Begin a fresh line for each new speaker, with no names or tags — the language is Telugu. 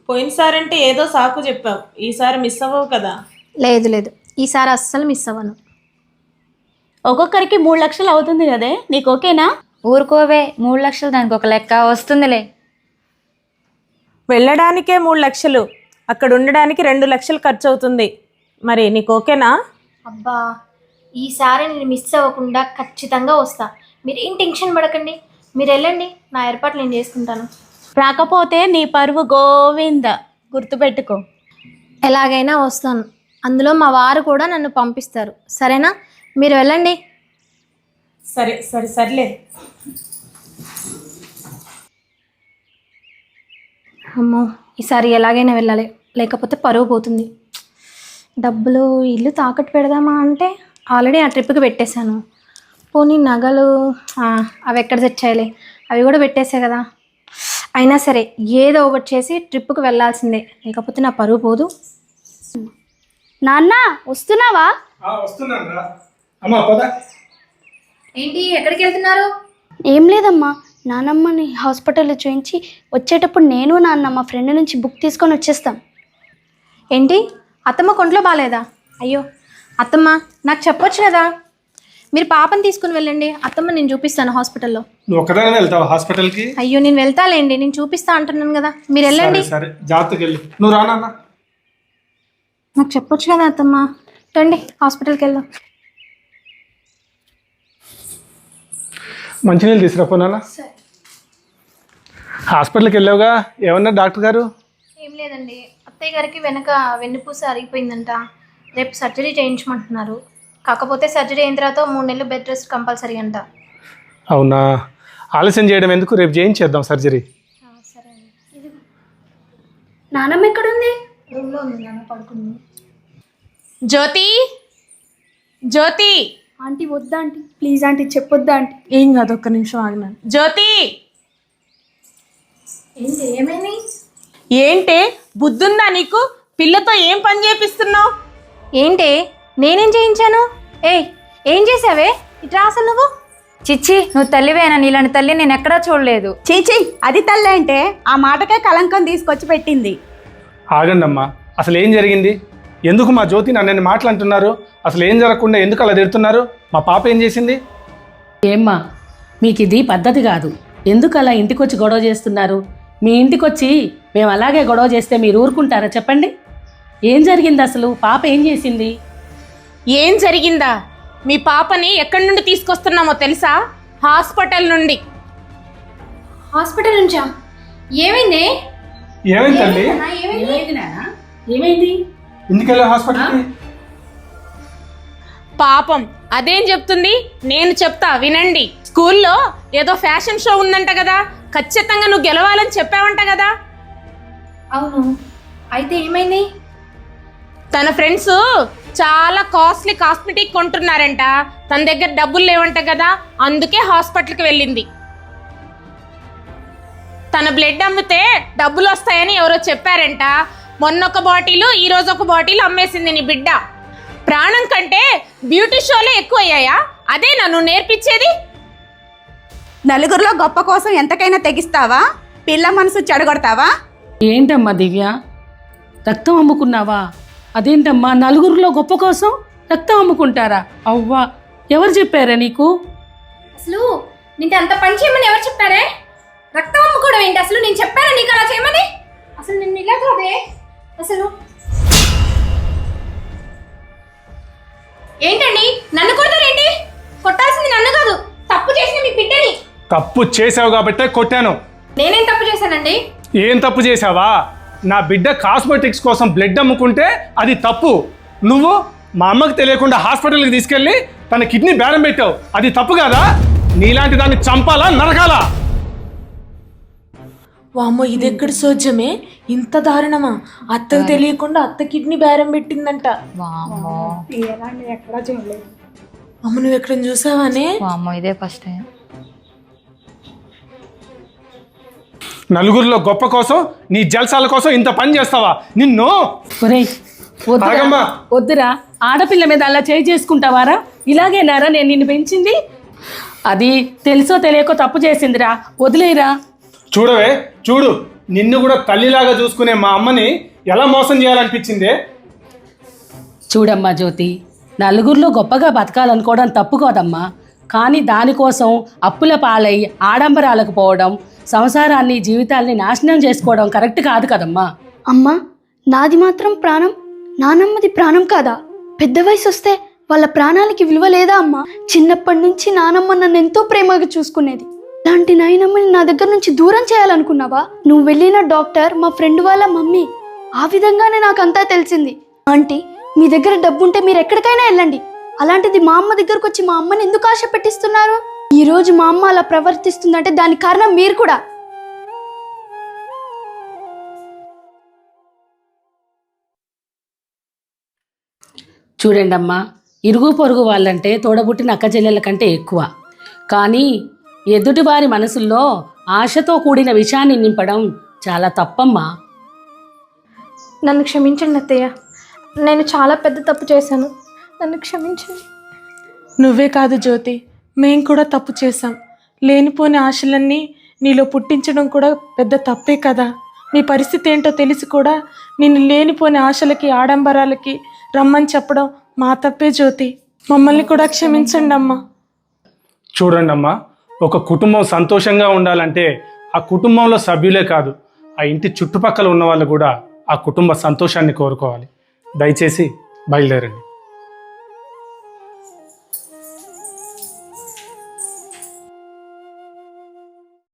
పోయినసారంటే ఏదో సాకు చెప్పావు, ఈసారి మిస్ అవ్వవు కదా?
లేదు లేదు, ఈసారి అస్సలు మిస్ అవ్వను.
ఒక్కొక్కరికి 3 లక్షలు అవుతుంది కదే, నీకు ఓకేనా?
ఊరుకోవే, 3 లక్షలు దానికి ఒక లెక్క వస్తుందిలే.
వెళ్ళడానికే 3 లక్షలు, అక్కడ ఉండడానికి 2 లక్షలు ఖర్చు అవుతుంది. మరి నీకు ఓకేనా?
అబ్బా, ఈసారి నేను మిస్ అవ్వకుండా ఖచ్చితంగా వస్తా. మీరు ఏం టెన్షన్ పడకండి, మీరు వెళ్ళండి, నా ఏర్పాట్లు నేను చేసుకుంటాను.
రాకపోతే నీ పరువు గోవింద, గుర్తుపెట్టుకో.
ఎలాగైనా వస్తాను, అందులో మా వారు కూడా నన్ను పంపిస్తారు. సరేనా? మీరు వెళ్ళండి.
సరే సరే సర్లే.
అమ్మో, ఈసారి ఎలాగైనా వెళ్ళాలి, లేకపోతే పరువు పోతుంది. డబ్బులు ఇల్లు తాకట్టు పెడదామా అంటే ఆల్రెడీ ఆ ట్రిప్కి పెట్టేశాను. పోనీ నగలు అవి ఎక్కడ తెచ్చేయాలి, అవి కూడా పెట్టేసా కదా. అయినా సరే ఏదో ఒకటి చేసి ట్రిప్కి వెళ్ళాల్సిందే, లేకపోతే నా పరువు పోదు.
నాన్న వస్తున్నావా?
ఏంటి, ఎక్కడికి వెళ్తున్నారు?
ఏం లేదమ్మా, నానమ్మని హాస్పిటల్లో చూయించి వచ్చేటప్పుడు నేను నాన్న మా ఫ్రెండ్ నుంచి బుక్ తీసుకొని వచ్చేస్తాం.
ఏంటి, అత్తమ్మ కొంట్లో బాగాలేదా? అయ్యో అత్తమ్మ, నాకు చెప్పొచ్చు కదా. మీరు పాపని తీసుకుని వెళ్ళండి, అత్తమ్మ నేను చూపిస్తాను హాస్పిటల్లో.
నువ్వు ఒకదానే వెళ్తావా హాస్పిటల్కి?
అయ్యో నేను వెళ్తాలేండి, నేను చూపిస్తా అంటున్నాను కదా, మీరు వెళ్ళండి.
సరే జాగ్రత్తగా వెళ్ళి, నువ్వు రానా?
నాకు చెప్పొచ్చు కదా అత్తమ్మ. రండి హాస్పిటల్కి వెళ్దాం.
మంచినీళ్ళు తీసుకురా నాన్న. హాస్పిటల్కి వెళ్ళావుగా, ఏమన్నా డాక్టర్ గారు?
ఏం లేదండి, అత్తయ్య గారికి వెనక వెన్నుపూస అరిగిపోయిందంట, రేపు సర్జరీ చేయించమంటున్నారు. కాకపోతే సర్జరీ అయిన తర్వాత 3 నెలలు బెడ్ రెస్ట్ కంపల్సరీ అంట.
అవునా, ఆలస్యం చేయడం ఎందుకు, రేపు చేయించేద్దాం సర్జరీ.
సరే అండి.
నానమ్మ ఎక్కడుంది?
రూమ్లో ఉంది నాన్న, పడుకుంది.
జ్యోతి, జ్యోతి.
ఆంటీ వద్దా ఆంటీ, ప్లీజ్ ఆంటీ చెప్పొద్దా ఆంటీ.
ఏం కాదు, ఒక్క నిమిషం ఆగినాను. జ్యోతి.
ఏంటి, ఏమైంది?
ఏంటే బుద్ధుందా నీకు? పిల్లతో ఏం పని చేపిస్తున్నావు?
ఏంటి, నేనేం చేయించాను? ఏం చేసావే? ఇట్రా అసలు నువ్వు.
చిచ్చి, నువ్వు తల్లివేనా? నీలాంటి తల్లి నేను ఎక్కడా చూడలేదు.
చీచి, అది తల్లి అంటే ఆ మాటకే కలంకం తీసుకొచ్చి పెట్టింది.
ఆగండి అమ్మా, అసలు ఏం జరిగింది? ఎందుకు మా జ్యోతి నన్ను మాట్లాడుతున్నారు? అసలు ఏం జరగకుండా ఎందుకు అలా తిడుతున్నారు? మా పాప ఏం చేసింది?
ఏమ్మా, మీకు ఇది పద్ధతి కాదు. ఎందుకు అలా ఇంటికొచ్చి గొడవ చేస్తున్నారు? మీ ఇంటికొచ్చి మేము అలాగే గొడవ చేస్తే మీరు ఊరుకుంటారా చెప్పండి? ఏం జరిగింది అసలు? పాప ఏం చేసింది?
ఏం జరిగిందా? మీ పాపని ఎక్కడి నుండి తీసుకొస్తున్నామో తెలుసా? హాస్పిటల్ నుండి.
హాస్పిటల్ నుంచా? ఏమైంది?
ఏమైంది తల్లి?
ఏమైంది?
ఎందుకు వెళ్ళావు హాస్పిటల్కి?
పాపం అదేం చెప్తుంది, నేను చెప్తా వినండి. స్కూల్లో ఏదో ఫ్యాషన్ షో ఉందంట కదా, ఖచ్చితంగా నువ్వు గెలవాలని చెప్పావంట కదా.
అవును, అయితే ఏమైంది?
తన ఫ్రెండ్స్ చాలా కాస్ట్లీ కాస్మెటిక్ కొంటున్నారంట, తన దగ్గర డబ్బులు లేవంట కదా, అందుకే హాస్పిటల్కి వెళ్ళింది. తన బ్లడ్ అమ్మితే డబ్బులు వస్తాయని ఎవరో చెప్పారంట. మొన్న ఒక బాటిల్, ఈ రోజు ఒక బాటిల్ అమ్మేసింది నీ బిడ్డ. ప్రాణం కంటే బ్యూటీ షోలే ఎక్కువ అయ్యాయా? అదే నన్ను నేర్పించేది?
నలుగురిలో గొప్ప కోసం ఎంతకైనా తెగిస్తావా? పిల్ల మనసు చెడగొడతావా?
ఏంటమ్మా దివ్య, రక్తం అమ్ముకున్నావా? అదేంటమ్మా, నలుగురిలో గొప్ప కోసం రక్తం అమ్ముకుంటారా? అవ్వా, ఎవరు చెప్పారా నీకు?
అసలు నీకు అంత పని చేయమని ఎవరు చెప్పారే? రక్తం అమ్ముకోవడం ఏంటి? అసలు నేను చెప్పాను నీకు అలా చేయమని? అసలు నిన్ను ఇలా కాదే. అసలు ఏంటండి, నన్ను కొడతారేంటి? కొట్టాల్సింది నన్ను కాదు, తప్పు చేసిన మీ బిడ్డని.
తప్పు చేసావు కాబట్టే కొట్టాను.
నేనేం తప్పు చేశానండి?
ఏం తప్పు చేసావా? నా బిడ్డ కాస్మెటిక్స్ కోసం బ్లడ్ అమ్ముకుంటే అది తప్పు. నువ్వు మా అమ్మకి తెలియకుండా హాస్పిటల్కి తీసుకెళ్ళి తన కిడ్నీ బేరం పెట్టావు, అది తప్పు కాదా? నీలాంటి దాన్ని చంపాలా, నరకాలా?
వామ్మో, ఇది ఎక్కడ సోజ్యమే, ఇంత దారుణమా? అత్తకు తెలియకుండా అత్త కిడ్నీ బేరం పెట్టిందంట.
ఎక్కడా చూడలేదు.
అమ్మ, నువ్వు ఎక్కడ చూసావానే?
ఇదే ఫస్ట్ టైం.
నలుగురిలో గొప్ప కోసం, నీ జల్సాల కోసం ఇంత పని చేస్తావా? నిన్ను
వద్దురా, ఆడపిల్ల మీద అలా చేసుకుంటావారా? ఇలాగేనారా నేను నిన్ను పెంచింది? అది తెలుసో తెలియకో తప్పు చేసిందిరా, వదిలేరా.
చూడవే చూడు, నిన్ను కూడా తల్లిలాగా చూసుకునే మా అమ్మని ఎలా మోసం చేయాలనిపించిందే?
చూడమ్మా జ్యోతి, నలుగురిలో గొప్పగా బతకాలనుకోవడం తప్పు కాదమ్మా. కానీ దానికోసం అప్పుల పాలై ఆడంబరాలకు పోవడం, సంసారాన్ని జీవితాల్ని నాశనం చేసుకోవడం కరెక్ట్ కాదు కదమ్మా.
అమ్మా, నాది మాత్రం ప్రాణం, నానమ్మది ప్రాణం కాదా? పెద్ద వయసు వస్తే వాళ్ళ ప్రాణాలకి విలువ లేదా అమ్మా? చిన్నప్పటి నుంచి నానమ్మ నన్ను ఎంతో ప్రేమగా చూసుకునేది. అలాంటి నాయనమ్మని నా దగ్గర నుంచి దూరం చేయాలనుకున్నావా? నువ్వు వెళ్ళిన డాక్టర్ మా ఫ్రెండ్ వాళ్ళ మమ్మీ. ఆ విధంగానే నాకు అంతా తెలిసింది. ఆంటీ, మీ దగ్గర డబ్బుంటే మీరు ఎక్కడికైనా వెళ్ళండి. అలాంటిది మా అమ్మ దగ్గరకు వచ్చి మా అమ్మని ఎందుకు ఆశ పెట్టిస్తున్నారు? ఈ రోజు మా అమ్మ అలా ప్రవర్తిస్తుందంటే దానికి కారణం మీరు కూడా.
చూడండి అమ్మా, ఇరుగు పొరుగు వాళ్ళంటే తోడబుట్టిన అక్కచెల్లెల కంటే ఎక్కువ. కానీ ఎదుటివారి మనసుల్లో ఆశతో కూడిన విషయాన్ని నింపడం చాలా తప్పమ్మా.
నన్ను క్షమించండి అత్తయ్య, నేను చాలా పెద్ద తప్పు చేశాను. నన్ను క్షమించండి.
నువ్వే కాదు జ్యోతి, మేం కూడా తప్పు చేశాం. లేనిపోని ఆశలన్నీ నీలో పుట్టించడం కూడా పెద్ద తప్పే కదా. నీ పరిస్థితి ఏంటో తెలిసి కూడా నిన్ను లేనిపోని ఆశలకి ఆడంబరాలకి రమ్మని చెప్పడం మా తప్పే జ్యోతి. మమ్మల్ని కూడా క్షమించండి అమ్మా.
చూడండి అమ్మా, ఒక కుటుంబం సంతోషంగా ఉండాలంటే ఆ కుటుంబంలో సభ్యులే కాదు, ఆ ఇంటి చుట్టుపక్కల ఉన్న వాళ్ళు కూడా ఆ కుటుంబ సంతోషాన్ని కోరుకోవాలి. దయచేసి బయలుదేరండి.